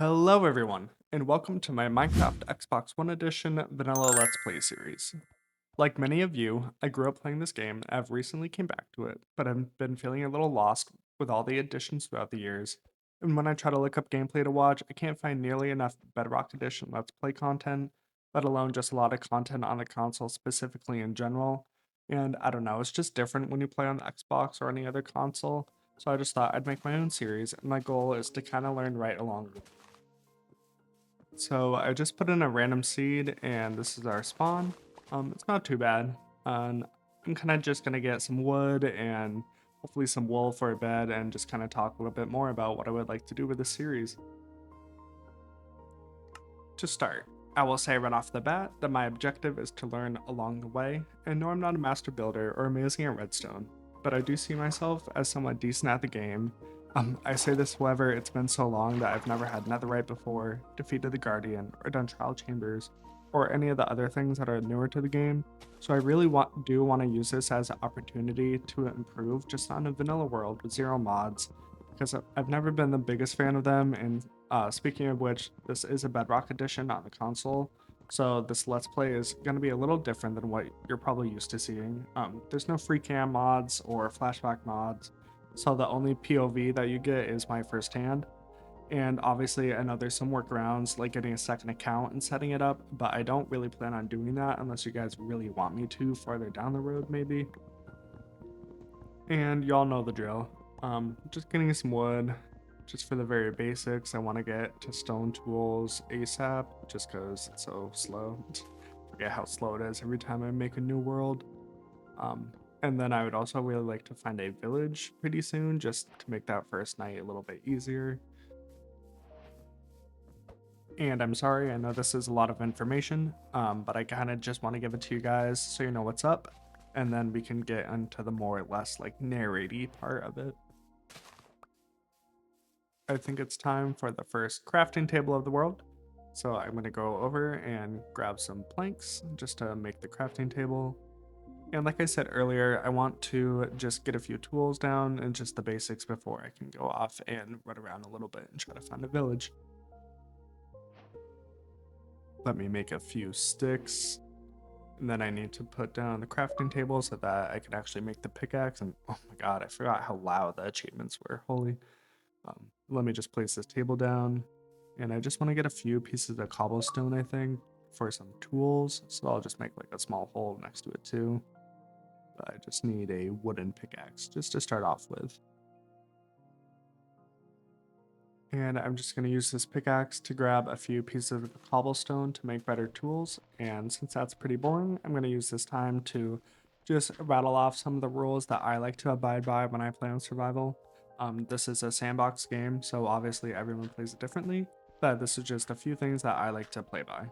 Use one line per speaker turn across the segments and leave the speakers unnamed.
Hello everyone, and welcome to my Minecraft Xbox One Edition Vanilla Let's Play series. Like many of you, I grew up playing this game and I've recently came back to it, but I've been feeling a little lost with all the additions throughout the years. And when I try to look up gameplay to watch, I can't find nearly enough Bedrock Edition Let's Play content, let alone just a lot of content on the console specifically in general. And I don't know, it's just different when you play on the Xbox or any other console. So I just thought I'd make my own series, and my goal is to kind of learn right along. So I just put in a random seed and this is our spawn. It's not too bad. I'm kind of just gonna get some wood and hopefully some wool for a bed and just kind of talk a little bit more about what I would like to do with this series. To start, I will say right off the bat that my objective is to learn along the way, and no, I'm not a master builder or amazing at redstone, but I do see myself as somewhat decent at the game. I say this however, it's been so long that I've never had netherite before, defeated the guardian, or done trial chambers, or any of the other things that are newer to the game, so I really do want to use this as an opportunity to improve just on a vanilla world with zero mods, because I've never been the biggest fan of them, and speaking of which, this is a Bedrock edition on the console, so this Let's Play is going to be a little different than what you're probably used to seeing. There's no free cam mods or flashback mods, so the only POV that you get is my first hand. And obviously, I know there's some workarounds like getting a second account and setting it up, but I don't really plan on doing that unless you guys really want me to farther down the road, maybe. And y'all know the drill. Just getting some wood, just for the very basics. I want to get to stone tools ASAP, just because it's so slow. Forget how slow it is every time I make a new world. Um, and then I would also really like to find a village pretty soon, just to make that first night a little bit easier. And I'm sorry, I know this is a lot of information, but I kind of just want to give it to you guys so you know what's up, and then we can get into the more or less like narraty part of it. I think it's time for the first crafting table of the world. So I'm going to go over and grab some planks just to make the crafting table. And like I said earlier, I want to just get a few tools down and just the basics before I can go off and run around a little bit and try to find a village. Let me make a few sticks. And then I need to put down the crafting table so that I can actually make the pickaxe. And oh my god, I forgot how loud the achievements were. Holy. Let me just place this table down. And I just want to get a few pieces of cobblestone, I think, for some tools. So I'll just make like a small hole next to it too. But I just need a wooden pickaxe just to start off with. And I'm just going to use this pickaxe to grab a few pieces of cobblestone to make better tools. And since that's pretty boring, I'm going to use this time to just rattle off some of the rules that I like to abide by when I play on survival. This is a sandbox game, so obviously everyone plays it differently, but this is just a few things that I like to play by.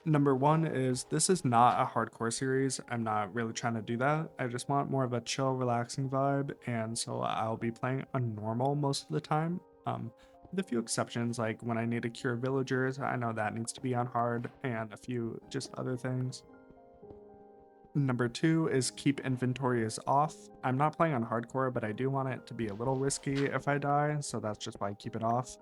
Number one is this is not a hardcore series. I'm not really trying to do that. I just want more of a chill, relaxing vibe, and so I'll be playing on normal most of the time. With a few exceptions, like when I need to cure villagers, I know that needs to be on hard, and a few just other things. Number two is keep inventory is off. I'm not playing on hardcore, but I do want it to be a little risky if I die, so that's just why I keep it off.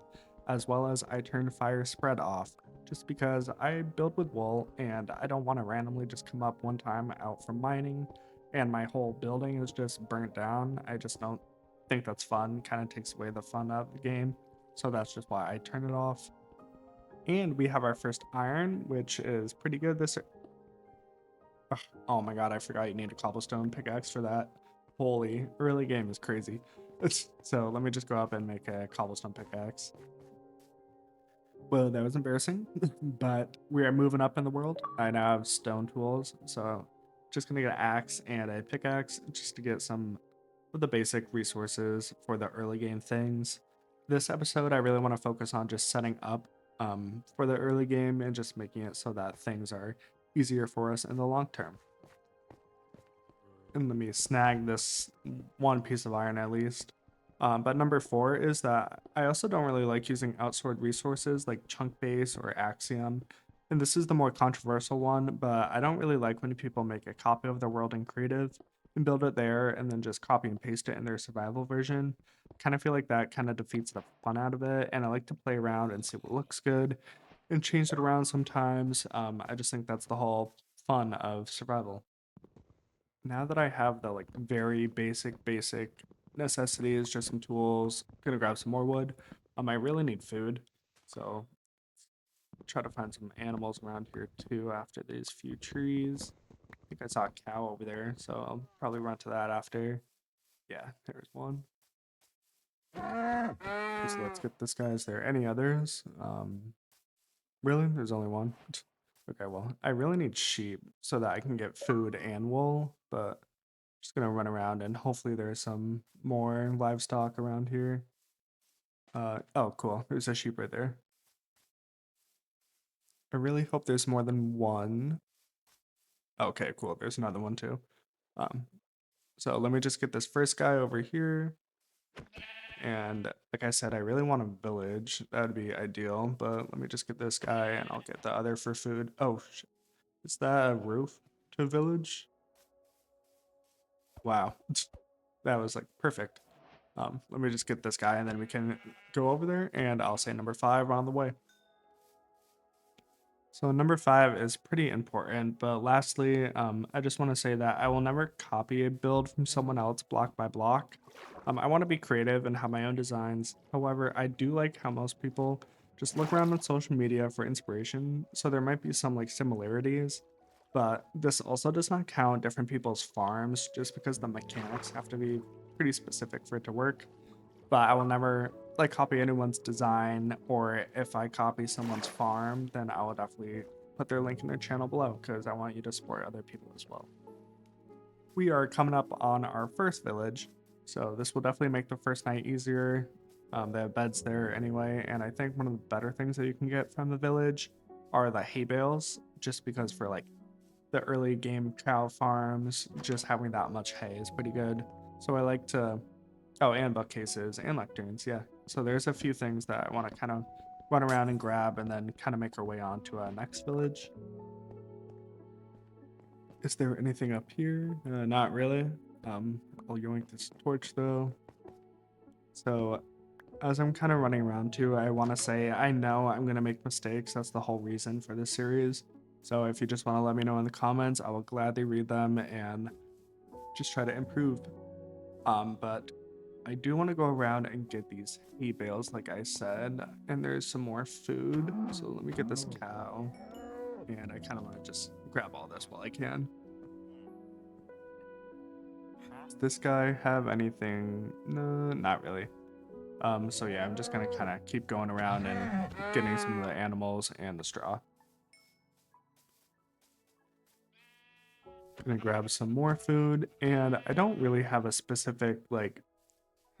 As well as I turn fire spread off, just because I build with wool and I don't want to randomly just come up one time out from mining and my whole building is just burnt down. I just don't think that's fun, kind of takes away the fun out of the game. So that's just why I turn it off. And we have our first iron, which is pretty good. Ugh, oh my god, I forgot you need a cobblestone pickaxe for that. Holy, early game is crazy. So let me just go up and make a cobblestone pickaxe. Well, that was embarrassing, but we are moving up in the world. I now have stone tools, so just gonna get an axe and a pickaxe just to get some of the basic resources for the early game things. This episode, I really want to focus on just setting up for the early game and just making it so that things are easier for us in the long term. And let me snag this one piece of iron at least. But number four is that I also don't really like using outsourced resources like chunk base or axiom. And this is the more controversial one, but I don't really like when people make a copy of the world in creative. and build it there and then just copy and paste it in their survival version. Kind of feel like that kind of defeats the fun out of it. And I like to play around and see what looks good and change it around sometimes. I just think that's the whole fun of survival. Now that I have the like very basic necessities, just some tools, gonna grab some more wood. I really need food, so try to find some animals around here too after these few trees. I think I saw a cow over there, so I'll probably run to that after. Yeah, there's one. So let's get this guy. Is there any others? Really? There's only one? Okay, well, I really need sheep so that I can get food and wool, but just gonna run around and hopefully there's some more livestock around here. Oh, cool. There's a sheep right there. I really hope there's more than one. Okay, cool. There's another one too. Um, so let me just get this first guy over here. And like I said, I really want a village. That would be ideal. But let me just get this guy and I'll get the other for food. Oh, is that a roof to a village? Wow. That was like perfect. Let me just get this guy and then we can go over there and I'll say number 5 on the way. So number 5 is pretty important, but lastly, I just want to say that I will never copy a build from someone else block by block. I want to be creative and have my own designs. However, I do like how most people just look around on social media for inspiration, so there might be some like similarities, but this also does not count different people's farms just because the mechanics have to be pretty specific for it to work. But I will never like copy anyone's design, or if I copy someone's farm, then I will definitely put their link in their channel below because I want you to support other people as well. We are coming up on our first village, so this will definitely make the first night easier. They have beds there anyway, and I think one of the better things that you can get from the village are the hay bales, just because for like the early game cow farms, just having that much hay is pretty good. So I like to Oh, and bookcases and lecterns, yeah. So there's a few things that I want to kind of run around and grab and then kind of make our way on to our next village. Is there anything up here? Not really. I'll yoink this torch though. So as I'm kind of running around too, I want to say I know I'm going to make mistakes. That's the whole reason for this series. So if you just want to let me know in the comments, I will gladly read them and just try to improve. But I do want to go around and get these hay bales, like I said, and there's some more food. So let me get this cow, and I kind of want to just grab all this while I can. Does this guy have anything? No, not really. So yeah, I'm just gonna kind of keep going around and getting some of the animals and the straw. Gonna grab some more food, and I don't really have a specific like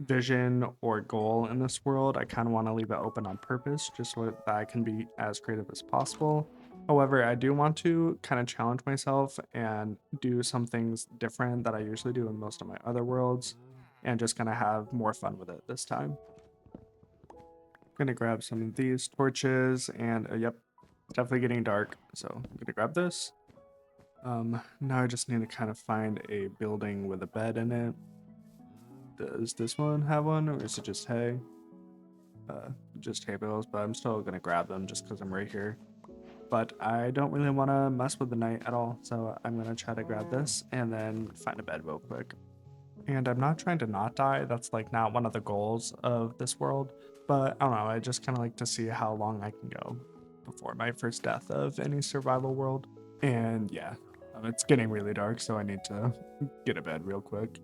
vision or goal in this world. I kind of want to leave it open on purpose, just so that I can be as creative as possible. However, I do want to kind of challenge myself and do some things different that I usually do in most of my other worlds, and just gonna have more fun with it this time. Gonna grab some of these torches, and yep, it's definitely getting dark, so I'm gonna grab this. Now I just need to kind of find a building with a bed in it. Does this one have one, or is it just hay? Just hay bales, but I'm still gonna grab them just because I'm right here. But I don't really want to mess with the night at all, so I'm gonna try to grab this and then find a bed real quick. And I'm not trying to not die, that's like not one of the goals of this world, but I don't know, I just kind of like to see how long I can go before my first death of any survival world. And yeah, it's getting really dark, so I need to get a bed real quick.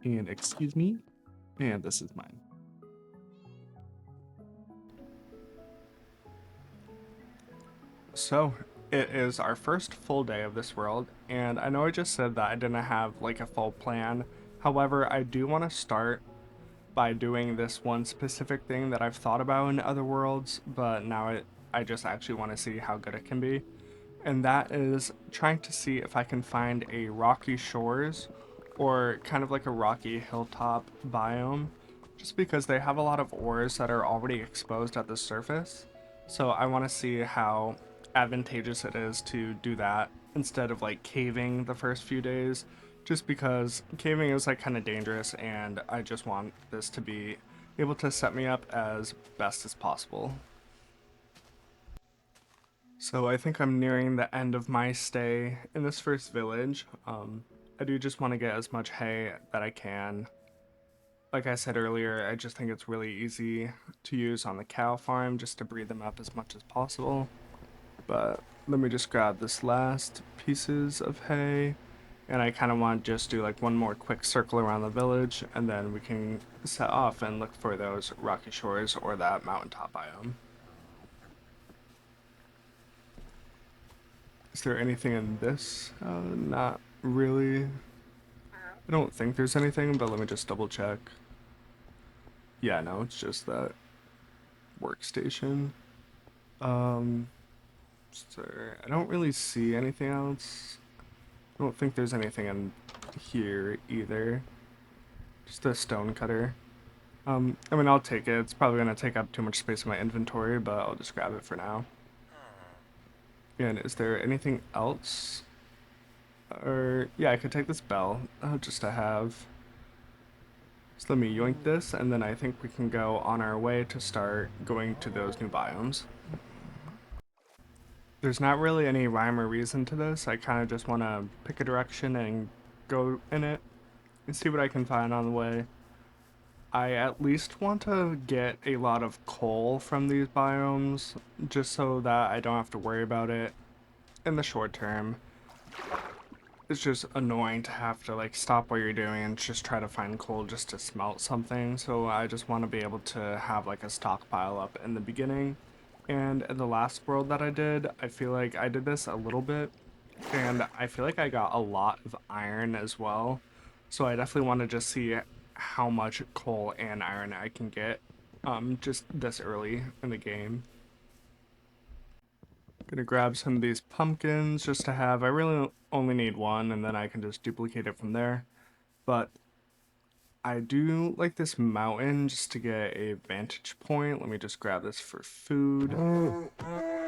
And excuse me, and this is mine. So, it is our first full day of this world, and I know I just said that I didn't have like a full plan. However, I do want to start by doing this one specific thing that I've thought about in other worlds, but I just actually want to see how good it can be. And that is trying to see if I can find a rocky shores or kind of like a rocky hilltop biome, just because they have a lot of ores that are already exposed at the surface. So I want to see how advantageous it is to do that instead of like caving the first few days, just because caving is like kind of dangerous, and I just want this to be able to set me up as best as possible. So I think I'm nearing the end of my stay in this first village. I do just want to get as much hay that I can. Like I said earlier, I just think it's really easy to use on the cow farm just to breed them up as much as possible. But let me just grab this last pieces of hay, and I kind of want to just do like one more quick circle around the village, and then we can set off and look for those rocky shores or that mountaintop biome. Is there anything in this? Not really. I don't think there's anything, but let me just double check. Yeah, no, it's just that workstation. Um, so I don't really see anything else. I don't think there's anything in here either. Just a stone cutter. I mean, I'll take it. It's probably gonna take up too much space in my inventory, but I'll just grab it for now. And is there anything else? Or, yeah, I could take this bell, just to have. So let me yoink this, and then I think we can go on our way to start going to those new biomes. There's not really any rhyme or reason to this. I kind of just want to pick a direction and go in it and see what I can find on the way. I at least want to get a lot of coal from these biomes, just so that I don't have to worry about it in the short term. It's just annoying to have to like stop what you're doing and just try to find coal just to smelt something. So I just want to be able to have like a stockpile up in the beginning. And in the last world that I did, I feel like I did this a little bit, and I feel like I got a lot of iron as well. So I definitely want to just see how much coal and iron I can get just this early in the game. Gonna grab some of these pumpkins just to have. I really only need one, and then I can just duplicate it from there. But I do like this mountain just to get a vantage point. Let me just grab this for food.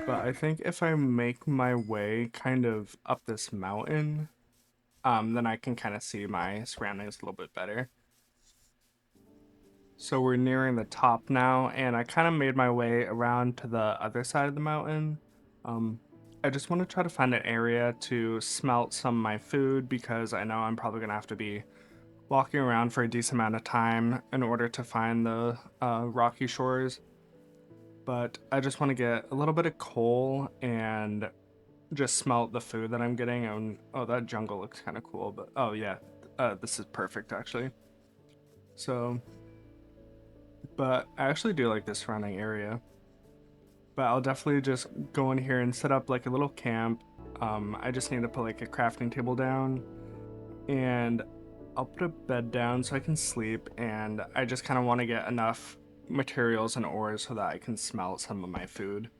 But I think if I make my way kind of up this mountain, then I can kind of see my surroundings a little bit better. So we're nearing the top now, and I kind of made my way around to the other side of the mountain. Um, I just want to try to find an area to smelt some of my food because I know I'm probably gonna have to be walking around for a decent amount of time in order to find the rocky shores. But I just want to get a little bit of coal and just smelt the food that I'm getting. And oh, that jungle looks kind of cool. But oh yeah, this is perfect actually. So, but I actually do like this surrounding area. But I'll definitely just go in here and set up like a little camp. I just need to put like a crafting table down, and I'll put a bed down so I can sleep. And I just kind of want to get enough materials and ores so that I can smelt some of my food.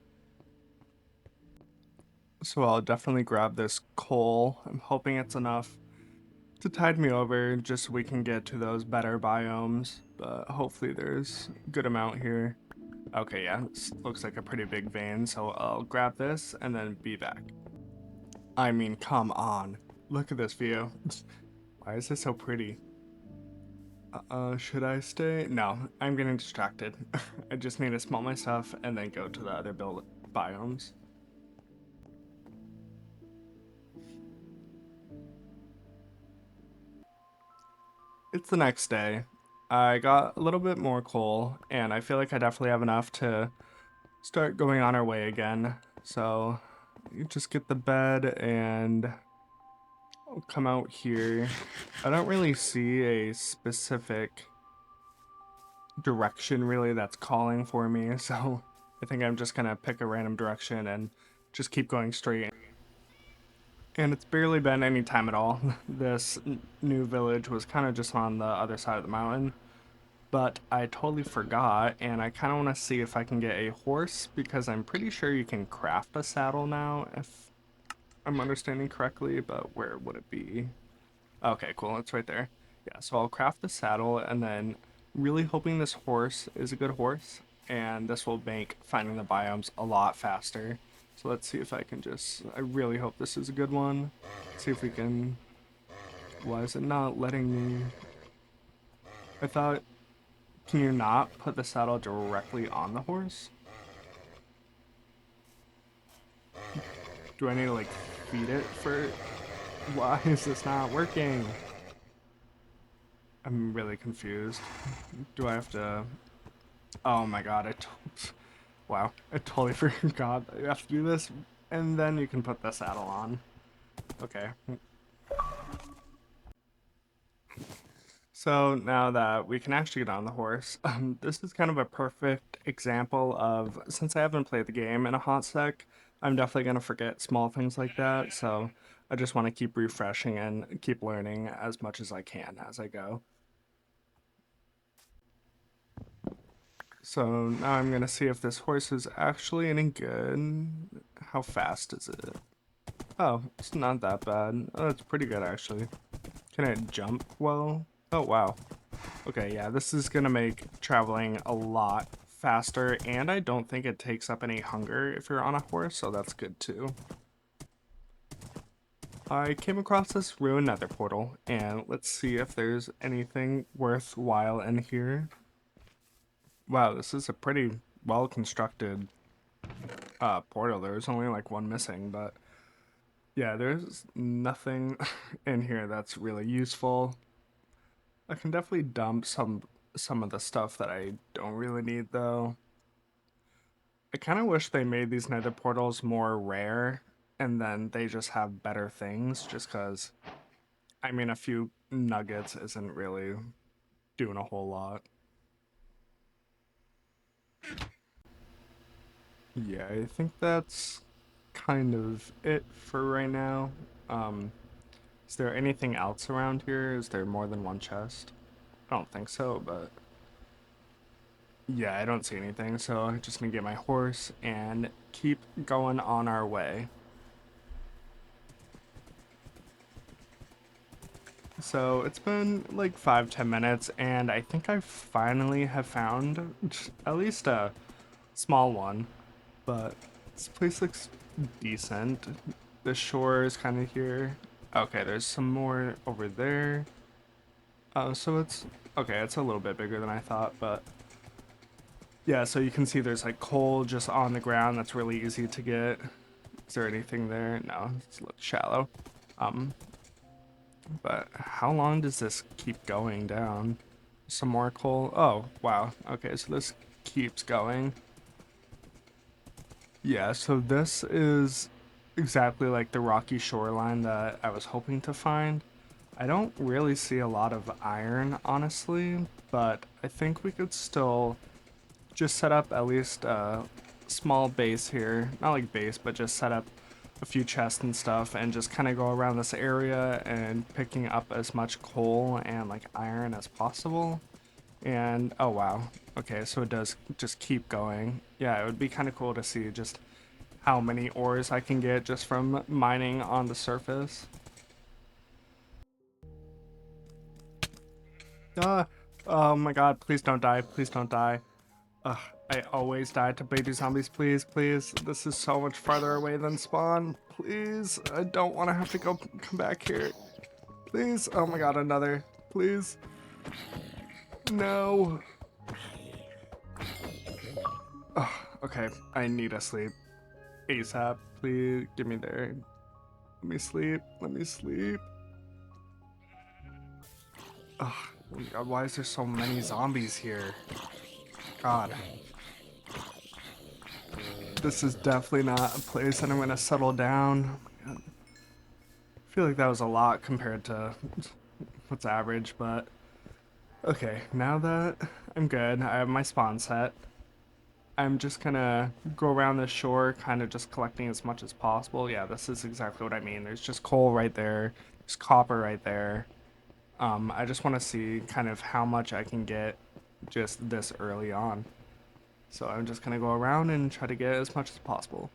So I'll definitely grab this coal. I'm hoping it's enough to tide me over just so we can get to those better biomes. But hopefully there's a good amount here. Okay, yeah, this looks like a pretty big vein, so I'll grab this and then be back. I mean, come on. Look at this view. Why is this so pretty? Should I stay? No, I'm getting distracted. I just need to smelt my stuff and then go to the other biomes. It's the next day. I got a little bit more coal, and I feel like I definitely have enough to start going on our way again. So, you just get the bed and I'll come out here. I don't really see a specific direction really that's calling for me, so I think I'm just gonna pick a random direction and just keep going straight. And it's barely been any time at all. This new village was kind of just on the other side of the mountain, but I totally forgot, and I kind of want to see if I can get a horse because I'm pretty sure you can craft a saddle now if I'm understanding correctly, but where would it be? Okay, cool, it's right there. Yeah, so I'll craft the saddle and then really hoping this horse is a good horse, and this will make finding the biomes a lot faster. So let's see if I can just, I really hope this is a good one. See if we can Why is it not letting me? I thought, can you not put the saddle directly on the horse? Do I need to like feed it for? Why is this not working? I'm really confused. Do I have to? Oh my god! Wow! I totally forgot that you have to do this, and then you can put the saddle on. Okay. So now that we can actually get on the horse, this is kind of a perfect example of, since I haven't played the game in a hot sec, I'm definitely going to forget small things like that. So I just want to keep refreshing and keep learning as much as I can as I go. So now I'm going to see if this horse is actually any good. How fast is it? Oh, it's not that bad. Oh, it's pretty good actually. Can it jump well? Oh, wow. Okay, yeah, this is gonna make traveling a lot faster, and I don't think it takes up any hunger if you're on a horse, so that's good too. I came across this ruined nether portal, and let's see if there's anything worthwhile in here. Wow, this is a pretty well constructed portal. There's only like one missing, but yeah, there's nothing in here that's really useful. I can definitely dump some of the stuff that I don't really need though. I kind of wish they made these nether portals more rare and then they just have better things just because, I mean, a few nuggets isn't really doing a whole lot. Yeah, I think that's kind of it for right now. Um, is there anything else around here? Is there more than one chest? I don't think so, but yeah, I don't see anything, so I'm just gonna get my horse and keep going on our way. So it's been like 5-10 minutes, and I think I finally have found at least a small one. But this place looks decent. The shore is kind of here. Okay, there's some more over there. Oh, so it's okay. It's a little bit bigger than I thought, but yeah. So you can see there's like coal just on the ground. That's really easy to get. Is there anything there? No, it's a little shallow. Um, But how long does this keep going down? Some more coal? Oh, wow. Okay, so this keeps going. Yeah, so this is exactly like the rocky shoreline that I was hoping to find. I don't really see a lot of iron, honestly, but I think we could still just set up at least a small base here. Not like base, but just set up a few chests and stuff and just kind of go around this area and picking up as much coal and like iron as possible. And oh wow, okay, so it does just keep going. Yeah, it would be kind of cool to see just how many ores I can get just from mining on the surface. Ah, oh my god, please don't die, please don't die. Ugh, I always die to baby zombies, please, please. This is so much farther away than spawn. Please, I don't want to have to come back here. Please, oh my god, another. Please. No. Ugh, okay, I need to sleep. ASAP, please, give me there. Let me sleep, let me sleep. Ugh, oh my god, why is there so many zombies here? God. This is definitely not a place that I'm gonna settle down. I feel like that was a lot compared to what's average, but okay, now that I'm good, I have my spawn set. I'm just gonna go around the shore, kind of just collecting as much as possible. Yeah, this is exactly what I mean. There's just coal right there, there's copper right there. I just want to see kind of how much I can get just this early on. So I'm just gonna go around and try to get as much as possible.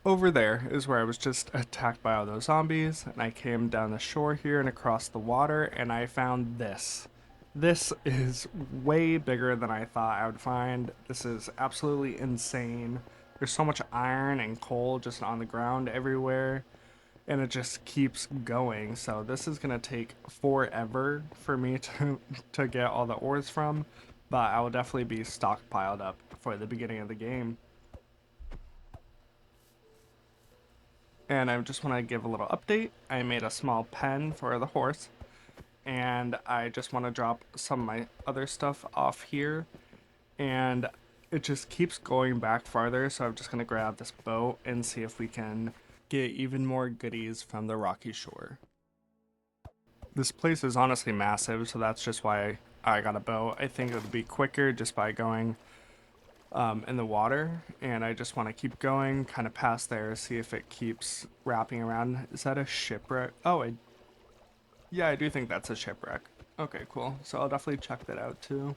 Over there is where I was just attacked by all those zombies, and I came down the shore here and across the water, and I found this. This is way bigger than I thought I would find. This is absolutely insane. There's so much iron and coal just on the ground everywhere. and it just keeps going. So this is gonna take forever for me to get all the ores from, but I will definitely be stockpiled up for the beginning of the game. And I just want to give a little update. I made a small pen for the horse, and I just want to drop some of my other stuff off here, and it just keeps going back farther, so I'm just gonna grab this boat and see if we can get even more goodies from the rocky shore. This place is honestly massive, so that's just why I got a boat. I think it would be quicker just by going in the water, and I just want to keep going kind of past there, see if it keeps wrapping around. Is that a shipwreck? Oh, yeah, I do think that's a shipwreck. Okay, cool. So I'll definitely check that out too.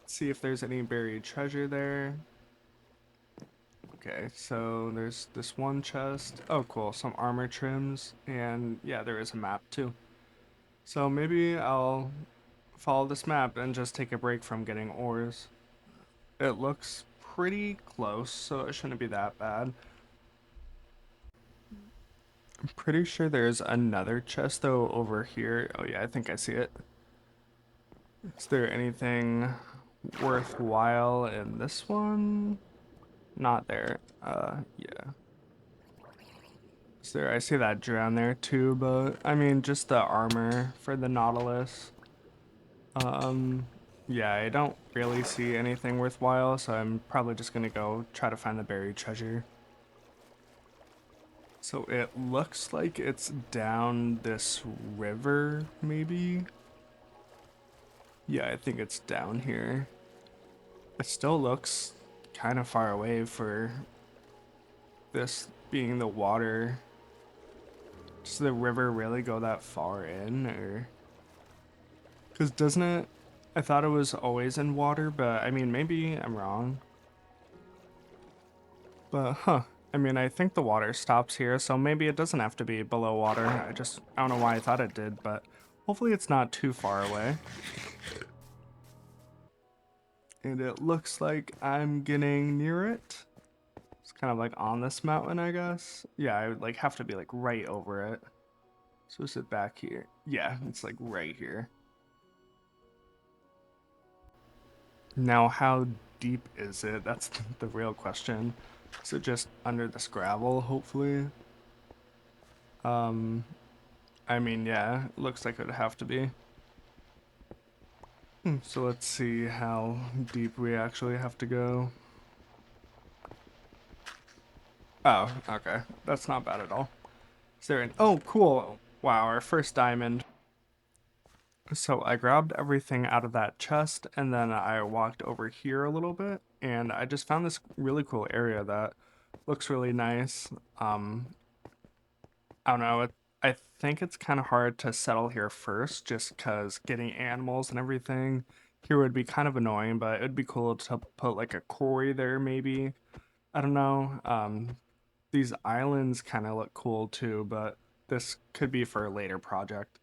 See if there's any buried treasure there. Okay, so there's this one chest. Oh, cool. Some armor trims. And yeah, there is a map too. So maybe I'll follow this map and just take a break from getting ores. It looks pretty close, so it shouldn't be that bad. I'm pretty sure there's another chest though over here. Oh yeah, I think I see it. Is there anything worthwhile in this one? Not there. Yeah. Is there? I see that drown there too, but I mean, just the armor for the Nautilus. Um, yeah, I don't really see anything worthwhile, so I'm probably just gonna go try to find the buried treasure. So it looks like it's down this river, maybe? Yeah, I think it's down here. It still looks kind of far away for this being the water. Does the river really go that far in, or? Because doesn't it? I thought it was always in water, but I mean, maybe I'm wrong. But, huh. I mean, I think the water stops here, so maybe it doesn't have to be below water. I don't know why I thought it did, but hopefully it's not too far away. And it looks like I'm getting near it. It's kind of like on this mountain, I guess. Yeah, I would like have to be like right over it. So is it back here? Yeah, it's like right here. Now, how deep is it? That's the real question. Is it just under this gravel, hopefully? Um, I mean, yeah, it looks like it would have to be. So let's see how deep we actually have to go. Oh, okay. That's not bad at all. Is there an... Oh, cool. Wow, our first diamond. So I grabbed everything out of that chest, and then I walked over here a little bit, and I just found this really cool area that looks really nice. I don't know, I think it's kind of hard to settle here first, just because getting animals and everything here would be kind of annoying, but it'd be cool to put like a quarry there maybe. I don't know. These islands kind of look cool too, but this could be for a later project.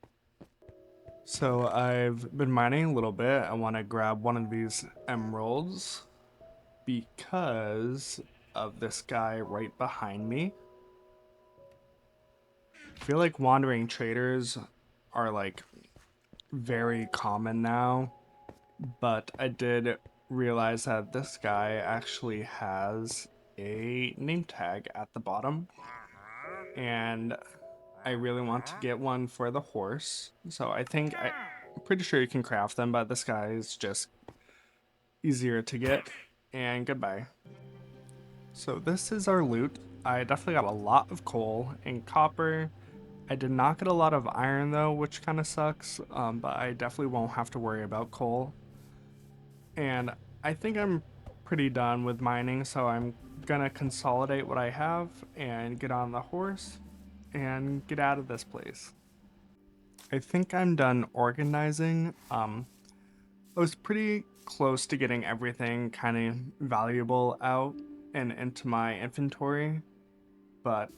So I've been mining a little bit. I want to grab one of these emeralds because of this guy right behind me. I feel like wandering traders are like very common now, but I did realize that this guy actually has a name tag at the bottom, and I really want to get one for the horse. So I'm pretty sure you can craft them, but this guy is just easier to get. And goodbye. So this is our loot. I definitely got a lot of coal and copper. I did not get a lot of iron though, which kind of sucks, but I definitely won't have to worry about coal. And I think I'm pretty done with mining, so I'm gonna consolidate what I have and get on the horse and get out of this place. I think I'm done organizing. I was pretty close to getting everything kind of valuable out and into my inventory, but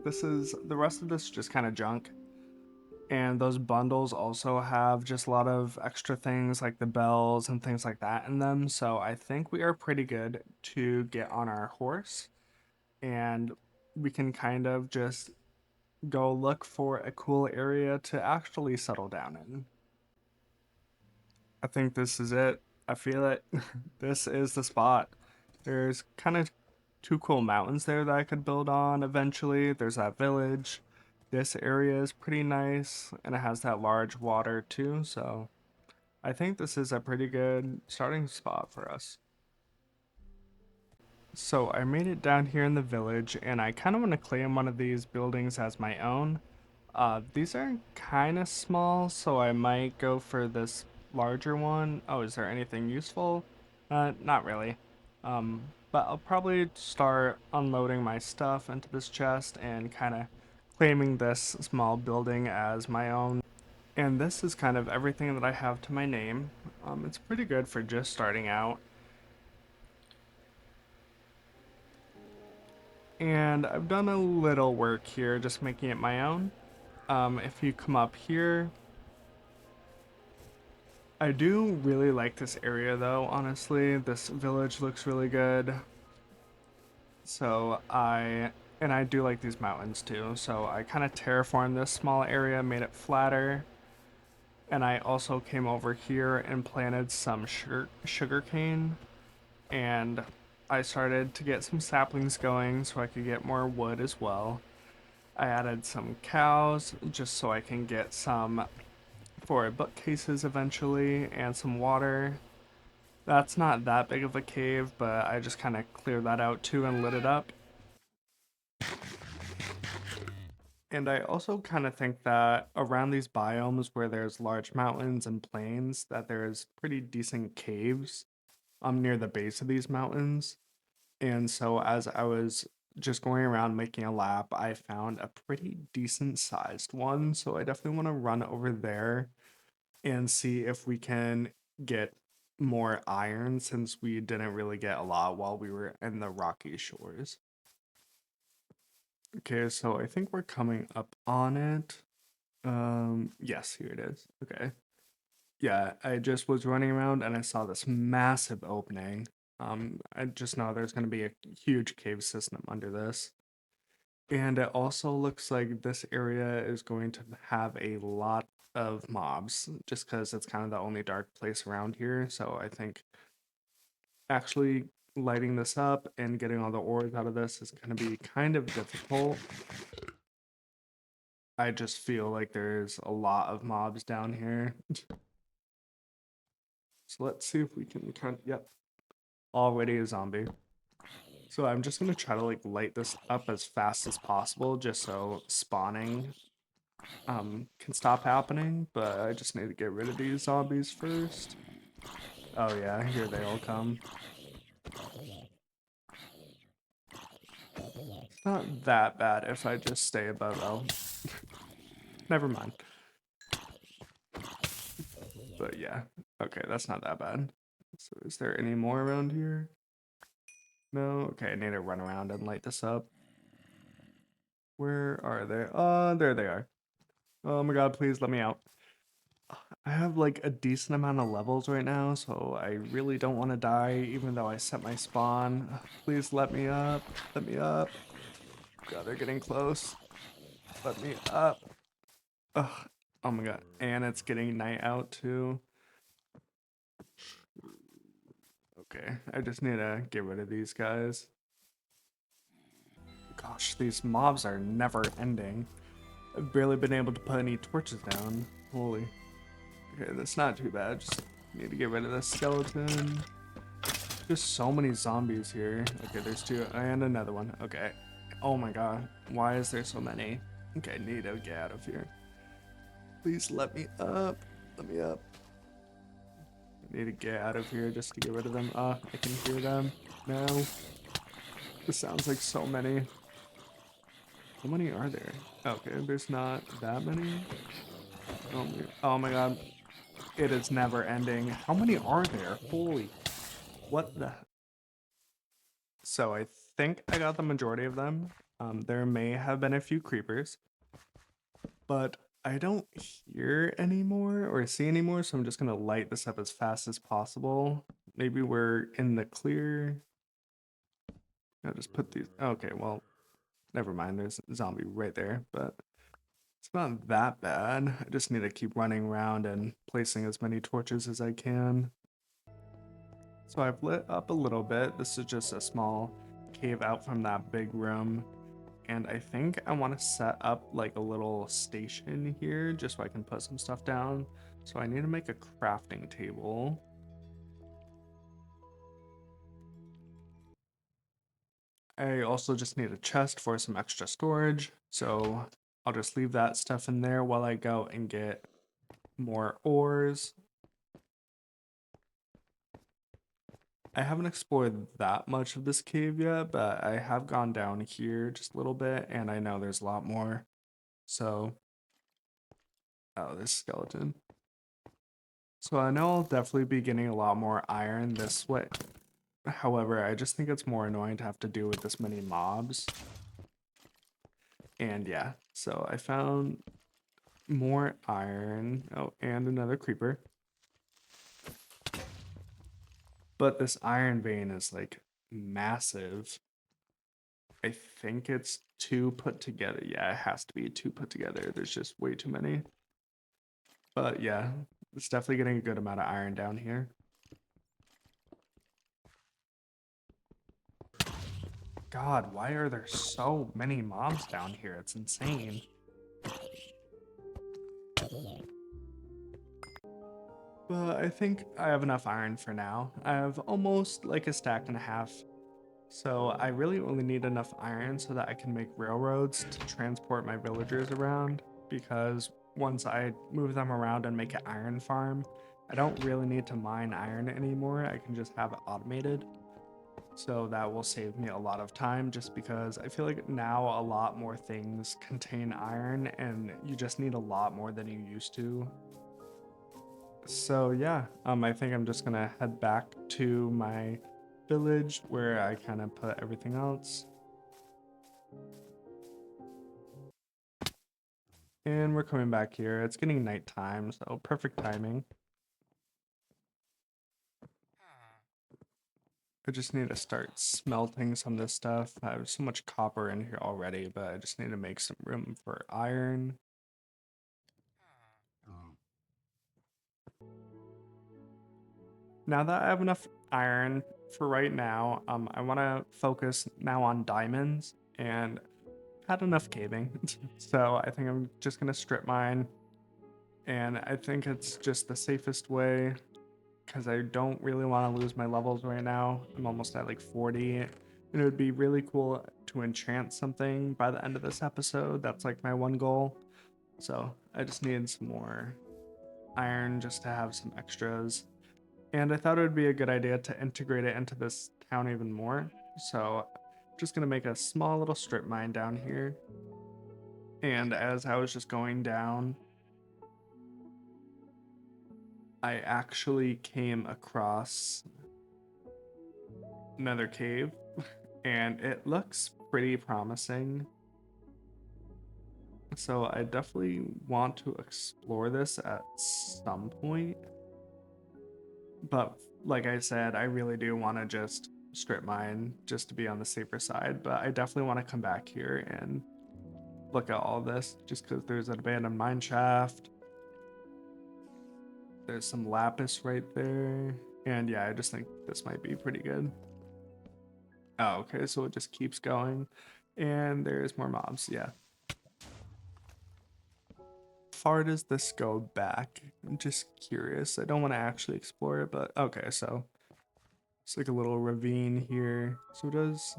the rest of this just kind of junk. And those bundles also have just a lot of extra things like the bells and things like that in them. So I think we are pretty good to get on our horse, and we can kind of just go look for a cool area to actually settle down in. I think this is it. I feel it. This is the spot. There's kind of two cool mountains there that I could build on eventually. There's that village. This area is pretty nice and it has that large water too, so I think this is a pretty good starting spot for us. So I made it down here in the village and I kind of want to claim one of these buildings as my own. These are kind of small, so I might go for this larger one. Oh, is there anything useful? Not really. But I'll probably start unloading my stuff into this chest and kind of claiming this small building as my own. And this is kind of everything that I have to my name. It's pretty good for just starting out. And I've done a little work here, just making it my own. If you come up here, I do really like this area though, honestly. This village looks really good. So and I do like these mountains too. So I kind of terraformed this small area, made it flatter. And I also came over here and planted some sugar cane. And I started to get some saplings going so I could get more wood as well. I added some cows just so I can get some for bookcases eventually and some water. That's not that big of a cave, but I just kind of cleared that out too and lit it up. And I also kind of think that around these biomes where there's large mountains and plains, that there's pretty decent caves near the base of these mountains. And so as I was just going around making a lap, I found a pretty decent sized one. So I definitely want to run over there and see if we can get more iron since we didn't really get a lot while we were in the rocky shores. Okay, so I think we're coming up on it. Yes, here it is. Okay. Yeah, I just was running around and I saw this massive opening. I just know there's going to be a huge cave system under this. And it also looks like this area is going to have a lot of mobs just because it's kind of the only dark place around here. So I think actually lighting this up and getting all the ores out of this is going to be kind of difficult. I just feel like there's a lot of mobs down here. So let's see if we can kind of, yep, already a zombie. So I'm just gonna try to like light this up as fast as possible just so spawning can stop happening, but I just need to get rid of these zombies first. Oh yeah, here they all come. It's not that bad if I just stay above L. Never mind. But yeah, okay, that's not that bad. So is there any more around here? No? Okay, I need to run around and light this up. Where are they? There they are. Oh my god, please let me out. I have like a decent amount of levels right now, so I really don't want to die even though I set my spawn. Please let me up. Let me up. God, they're getting close. Let me up. Ugh. Oh my god. And it's getting night out too. Okay, I just need to get rid of these guys. Gosh, these mobs are never ending. I've barely been able to put any torches down. Holy. Okay, that's not too bad. Just need to get rid of this skeleton. There's so many zombies here. Okay, there's two and another one. Okay. Oh my god. Why is there so many? Okay, need to get out of here. Please let me up. Let me up. I need to get out of here just to get rid of them. I can hear them. No. This sounds like so many. How many are there? Okay, there's not that many. Oh my god. It is never ending. How many are there? Holy. What the? So I think I got the majority of them. There may have been a few creepers, but I don't hear anymore or see anymore, so I'm just gonna light this up as fast as possible. Maybe we're in the clear. I'll just put these. Okay, well, never mind. There's a zombie right there, but It's not that bad. I just need to keep running around and placing as many torches as I can. So I've lit up a little bit. This is just a small cave out from that big room. And I think I want to set up like a little station here just so I can put some stuff down. So I need to make a crafting table. I also just need a chest for some extra storage. So I'll just leave that stuff in there while I go and get more ores. I haven't explored that much of this cave yet, but I have gone down here just a little bit and I know there's a lot more. So, oh, this skeleton. So I know I'll definitely be getting a lot more iron this way. However, I just think it's more annoying to have to deal with this many mobs. And yeah, so I found more iron. Oh, and another creeper. But this iron vein is like massive. I think it's two put together. Yeah, it has to be two put together. There's just way too many. But yeah, it's definitely getting a good amount of iron down here. God, why are there so many mobs down here? It's insane. But I think I have enough iron for now. I have almost like a stack and a half. So I really only need enough iron so that I can make railroads to transport my villagers around. Because once I move them around and make an iron farm, I don't really need to mine iron anymore. I can just have it automated. So that will save me a lot of time just because I feel like now a lot more things contain iron and you just need a lot more than you used to. So yeah, I think I'm just gonna head back to my village where I kind of put everything else. And we're coming back here. It's getting nighttime, so perfect timing. I just need to start smelting some of this stuff. I have so much copper in here already, but I just need to make some room for iron. Now that I have enough iron for right now, I want to focus now on diamonds and had enough caving. So I think I'm just going to strip mine. And I think it's just the safest way because I don't really want to lose my levels right now. I'm almost at like 40. And it would be really cool to enchant something by the end of this episode. That's like my one goal. So I just need some more iron just to have some extras. And I thought it would be a good idea to integrate it into this town even more. So I'm just gonna make a small little strip mine down here. And as I was just going down, I actually came across another cave and it looks pretty promising. So I definitely want to explore this at some point. But like I said, I really do want to just strip mine just to be on the safer side. But I definitely want to come back here and look at all this just because there's an abandoned mine shaft. There's some lapis right there. And yeah, I just think this might be pretty good. Oh, okay, so it just keeps going. And there's more mobs, yeah. Far does this go back? I'm just curious. I don't want to actually explore it, but okay, so it's like a little ravine here. So there's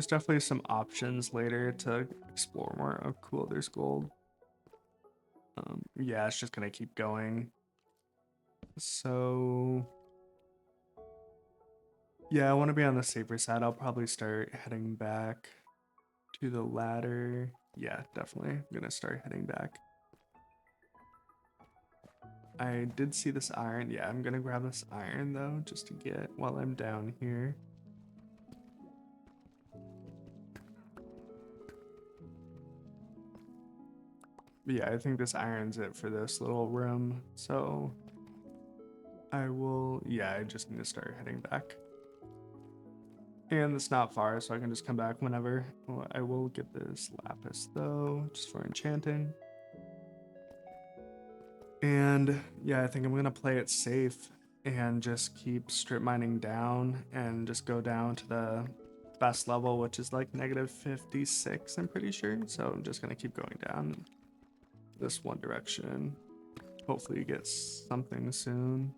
definitely some options later to explore more. Oh, cool, there's gold. Yeah, it's just gonna keep going. So yeah, I want to be on the safer side. I'll probably start heading back to the ladder. Yeah, definitely. I'm gonna start heading back. I did see this iron. Yeah, I'm gonna grab this iron though, just to get while I'm down here. But yeah, I think this iron's it for this little room. So I will, yeah, I just need to start heading back. And it's not far, so I can just come back whenever. I will get this lapis though, just for enchanting. And yeah, I think I'm gonna play it safe and just keep strip mining down and just go down to the best level, which is like negative 56, I'm pretty sure. So I'm just gonna keep going down this one direction. Hopefully get something soon.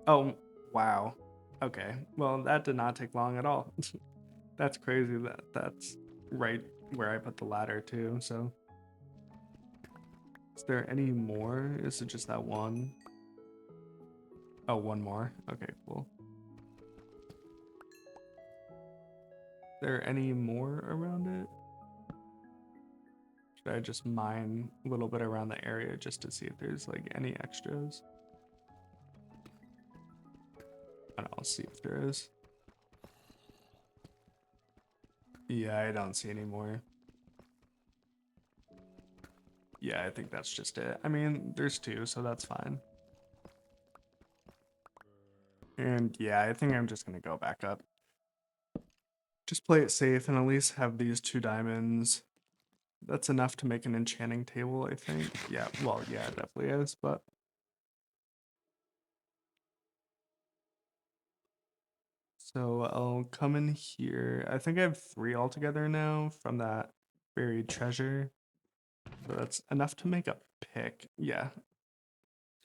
Oh, wow. Okay. Well, that did not take long at all. That's crazy that that's right where I put the ladder too. So is there any more? Is it just that one? Oh, one more. Okay, cool. Is there any more around it? Should I just mine a little bit around the area just to see if there's like any extras? And I'll see if there is. Yeah, I don't see any more. Yeah, I think that's just it. I mean, there's two, so that's fine. And yeah, I think I'm just gonna go back up. Just play it safe and at least have these two diamonds. That's enough to make an enchanting table, I think. Yeah, well, yeah, it definitely is, but so I'll come in here. I think I have three altogether now from that buried treasure. So that's enough to make a pick. Yeah.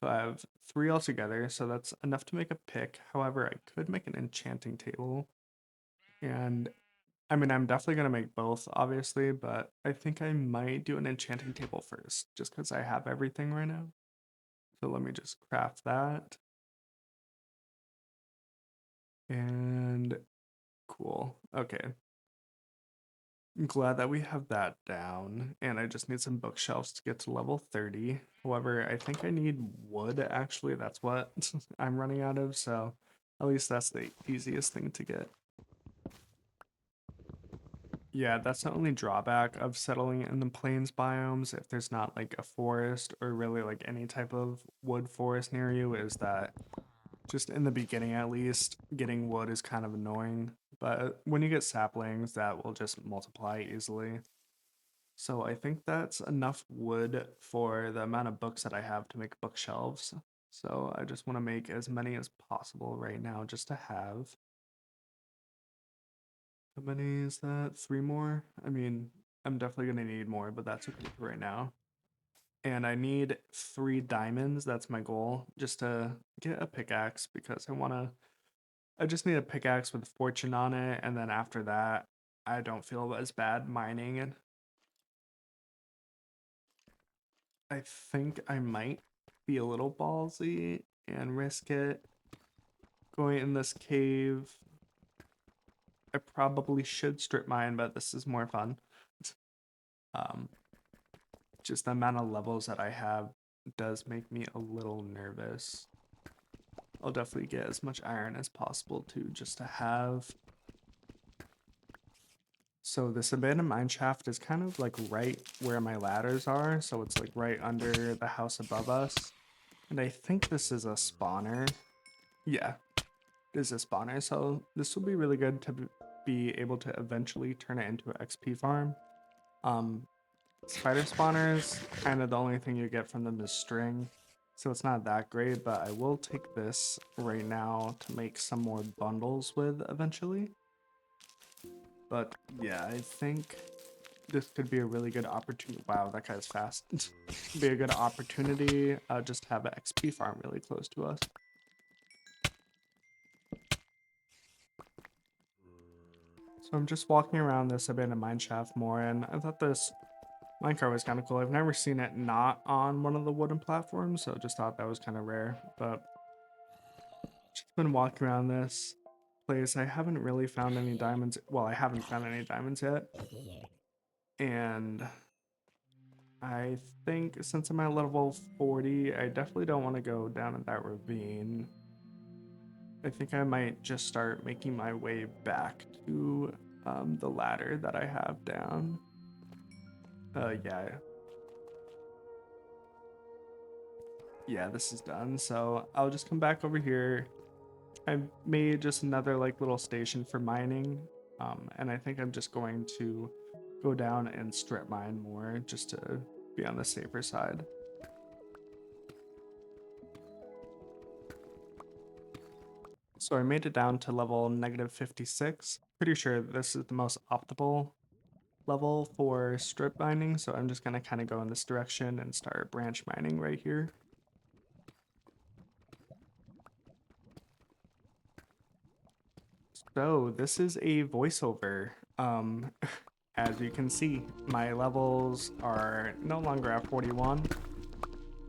So I have three altogether, so that's enough to make a pick. However, I could make an enchanting table. And I mean, I'm definitely going to make both, obviously, but I think I might do an enchanting table first, just because I have everything right now. So let me just craft that. And cool. Okay. I'm glad that we have that down, and I just need some bookshelves to get to level 30. However, I think I need wood, actually. That's what I'm running out of, so at least that's the easiest thing to get. Yeah, that's the only drawback of settling in the plains biomes if there's not like a forest or really like any type of wood forest near you is that just in the beginning at least, getting wood is kind of annoying. But when you get saplings, that will just multiply easily. So I think that's enough wood for the amount of books that I have to make bookshelves. So I just want to make as many as possible right now just to have. How many is that? Three more? I mean, I'm definitely gonna need more, but that's okay for right now. And I need 3 diamonds. That's my goal, just to get a pickaxe because I just need a pickaxe with fortune on it, and then after that, I don't feel as bad mining it. I think I might be a little ballsy and risk it going in this cave. I probably should strip mine, but this is more fun. Um, just the amount of levels that I have does make me a little nervous. I'll definitely get as much iron as possible too, just to have. So this abandoned mine shaft is kind of like right where my ladders are, so it's like right under the house above us. And I think this is a spawner. Yeah, this is a spawner, so this will be really good to be able to eventually turn it into an XP farm. Um, Spider spawners, kind of the only thing you get from them is string, so it's not that great, but I will take this right now to make some more bundles with eventually. But yeah, I think this could be a really good opportunity. Wow, that guy's fast. Be a good opportunity just to have an XP farm really close to us. So I'm just walking around this abandoned mine shaft more, and I thought this minecart was kind of cool. I've never seen it not on one of the wooden platforms, so just thought that was kind of rare. But just been walking around this place. I haven't really found any diamonds. Well, I haven't found any diamonds yet. And I think since I'm at level 40, I definitely don't want to go down in that ravine. I think I might just start making my way back to the ladder that I have down. Yeah, yeah, this is done. So I'll just come back over here. I made just another like little station for mining. And I think I'm just going to go down and strip mine more just to be on the safer side. So I made it down to level negative 56. Pretty sure this is the most optimal level for strip mining, so I'm just gonna kind of go in this direction and start branch mining right here. So this is a voiceover. As you can see, my levels are no longer at 41.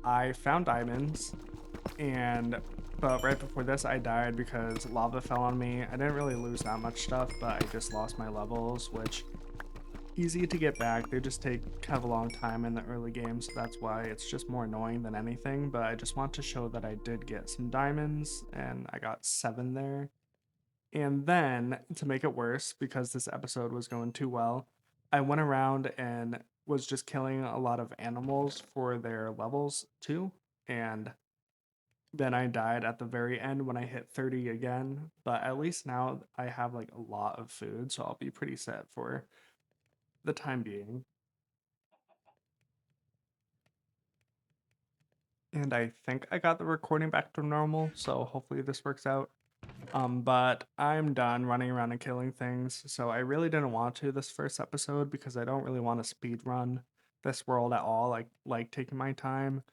I found diamonds, and but right before this I died because lava fell on me. I didn't really lose that much stuff, but I just lost my levels, which easy to get back. They just take kind of a long time in the early game, so that's why it's just more annoying than anything. But I just want to show that I did get some diamonds, and I got 7 there. And then, to make it worse, because this episode was going too well, I went around and was just killing a lot of animals for their levels too. And then I died at the very end when I hit 30 again. But at least now I have like a lot of food, so I'll be pretty set for the time being. And I think I got the recording back to normal, so hopefully this works out. But I'm done running around and killing things, so I really didn't want to this first episode because I don't really want to speed run this world at all. Like taking my time,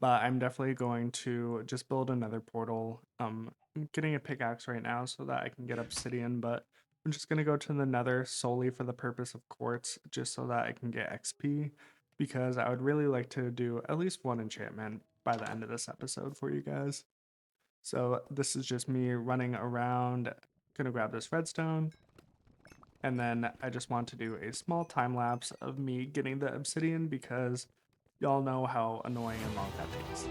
but I'm definitely going to just build another portal. I'm getting a pickaxe right now so that I can get obsidian, but I'm just gonna go to the Nether solely for the purpose of quartz, just so that I can get XP. Because I would really like to do at least one enchantment by the end of this episode for you guys. So this is just me running around, gonna grab this redstone, and then I just want to do a small time lapse of me getting the obsidian because y'all know how annoying and long that takes.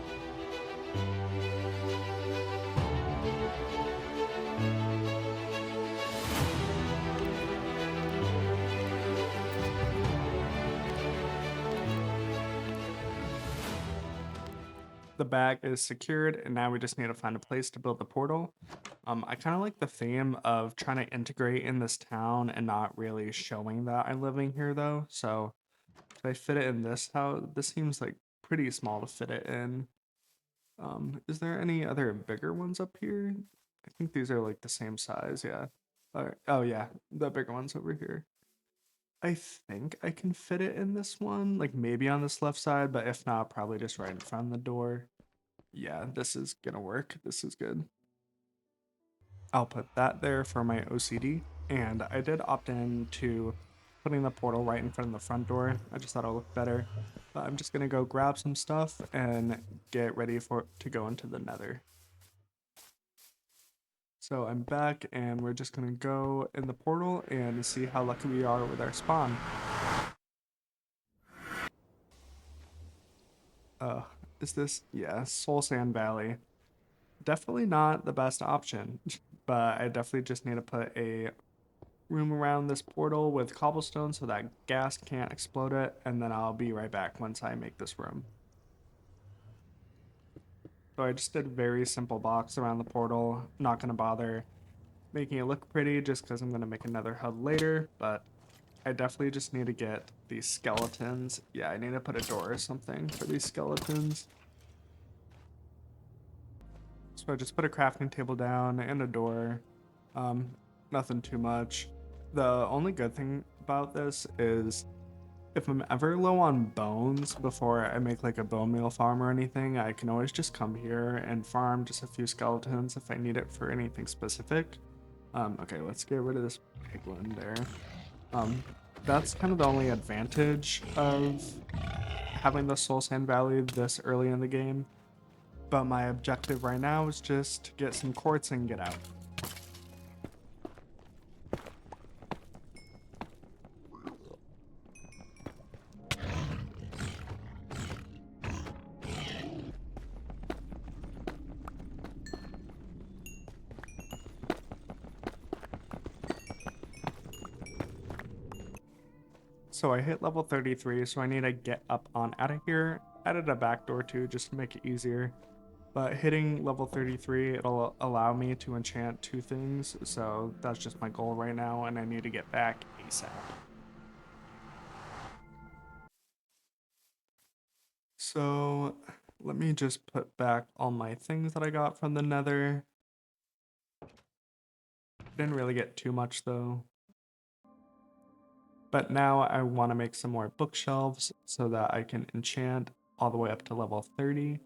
The bag is secured, and now we just need to find a place to build the portal. I kind of like the theme of trying to integrate in this town and not really showing that I'm living here though. So if I fit it in this house, this seems like pretty small to fit it in. Is there any other bigger ones up here? I think these are like the same size, yeah. Oh yeah, the bigger ones over here. I think I can fit it in this one, like maybe on this left side, but if not, probably just right in front of the door. Yeah, this is gonna work. This is good. I'll put that there for my OCD. And I did opt in to putting the portal right in front of the front door. I just thought it'll look better. But I'm just gonna go grab some stuff and get ready for to go into the nether. So I'm back and we're just gonna go in the portal and see how lucky we are with our spawn. Uh, is this, yeah, Soul Sand Valley. Definitely not the best option, but I definitely just need to put a room around this portal with cobblestone so that gas can't explode it, and then I'll be right back once I make this room. So I just did a very simple box around the portal, not going to bother making it look pretty just because I'm going to make another hub later, but I definitely just need to get these skeletons. Yeah, I need to put a door or something for these skeletons. So I just put a crafting table down and a door. Um, Nothing too much. The only good thing about this is if I'm ever low on bones before I make like a bone meal farm or anything, I can always just come here and farm just a few skeletons if I need it for anything specific. Okay, let's get rid of this piglin there. Um, that's kind of the only advantage of having the Soul Sand Valley this early in the game. But my objective right now is just to get some quartz and get out. So I hit level 33, so I need to get up on out of here. Added a back door too, just to make it easier. But hitting level 33, it'll allow me to enchant 2 things, so that's just my goal right now, and I need to get back ASAP. So let me just put back all my things that I got from the nether. Didn't really get too much though. But now I want to make some more bookshelves so that I can enchant all the way up to level 30.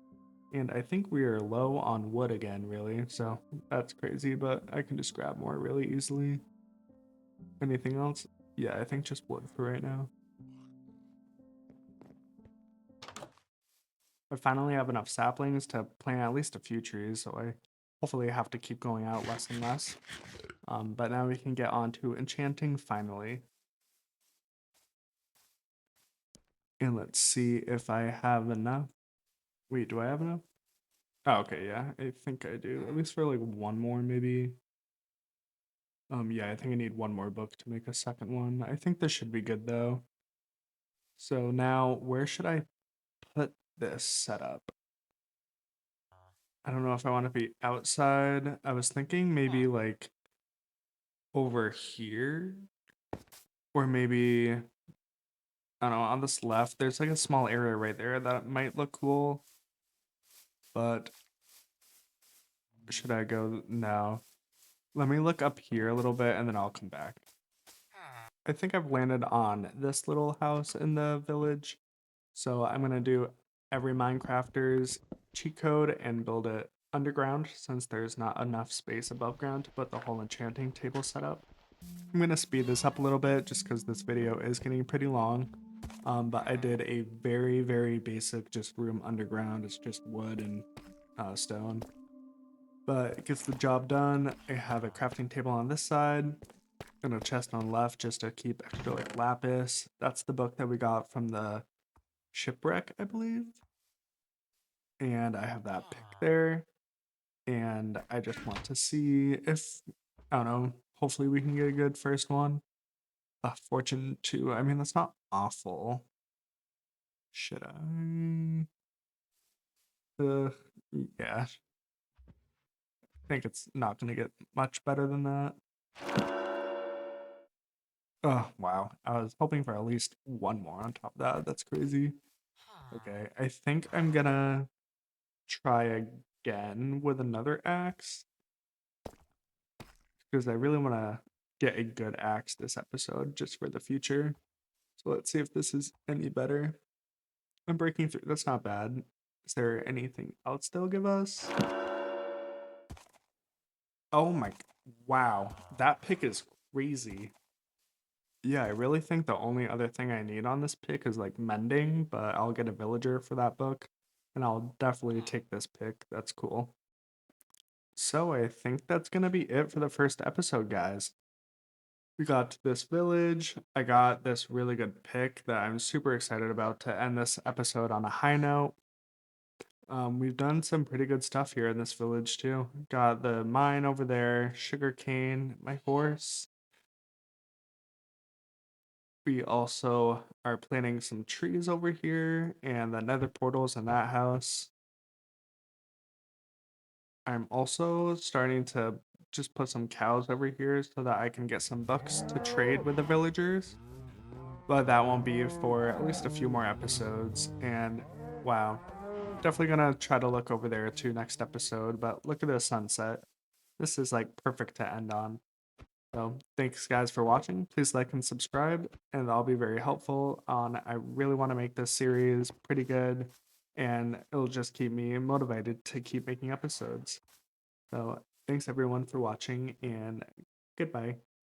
And I think we are low on wood again, really. So that's crazy, but I can just grab more really easily. Anything else? Yeah, I think just wood for right now. I finally have enough saplings to plant at least a few trees, so I hopefully have to keep going out less and less. But now we can get on to enchanting finally. And let's see if I have enough. Wait, do I have enough? Oh, okay, yeah, I think I do. At least for like one more, maybe. Yeah, I think I need one more book to make a second one. I think this should be good though. So now, where should I put this setup? I don't know if I want to be outside. I was thinking maybe like over here, or maybe, I don't know, on this left, there's like a small area right there that might look cool, but should I go? No. Let me look up here a little bit and then I'll come back. I think I've landed on this little house in the village. So I'm gonna do every Minecrafter's cheat code and build it underground since there's not enough space above ground to put the whole enchanting table setup. I'm gonna speed this up a little bit just because this video is getting pretty long. But I did a very basic just room underground. It's just wood and stone. But it gets the job done. I have a crafting table on this side and a chest on the left just to keep extra like lapis. That's the book that we got from the shipwreck, I believe. And I have that pick there. And I just want to see if, I don't know, hopefully we can get a good first one. Fortune 2, I mean, that's not awful. Should I? Yeah, I think it's not going to get much better than that. Oh, wow. I was hoping for at least one more on top of that. That's crazy. Okay, I think I'm gonna try again with another axe because I really want to get a good axe this episode just for the future. So let's see if this is any better. I'm breaking through. That's not bad. Is there anything else they'll give us? Oh my, wow. That pick is crazy. Yeah, I really think the only other thing I need on this pick is like mending, but I'll get a villager for that book. And I'll definitely take this pick. That's cool. So I think that's gonna be it for the first episode, guys. We got to this village. I got this really good pick that I'm super excited about to end this episode on a high note. We've done some pretty good stuff here in this village too. Got the mine over there, sugar cane, my horse. We also are planting some trees over here and the nether portals in that house. I'm also starting to just put some cows over here so that I can get some books to trade with the villagers. But that won't be for at least a few more episodes. And wow, definitely gonna try to look over there too next episode. But look at the sunset. This is like perfect to end on. So thanks guys for watching. Please like and subscribe, and I'll be very helpful on. I really want to make this series pretty good, and it'll just keep me motivated to keep making episodes. So thanks everyone for watching, and goodbye.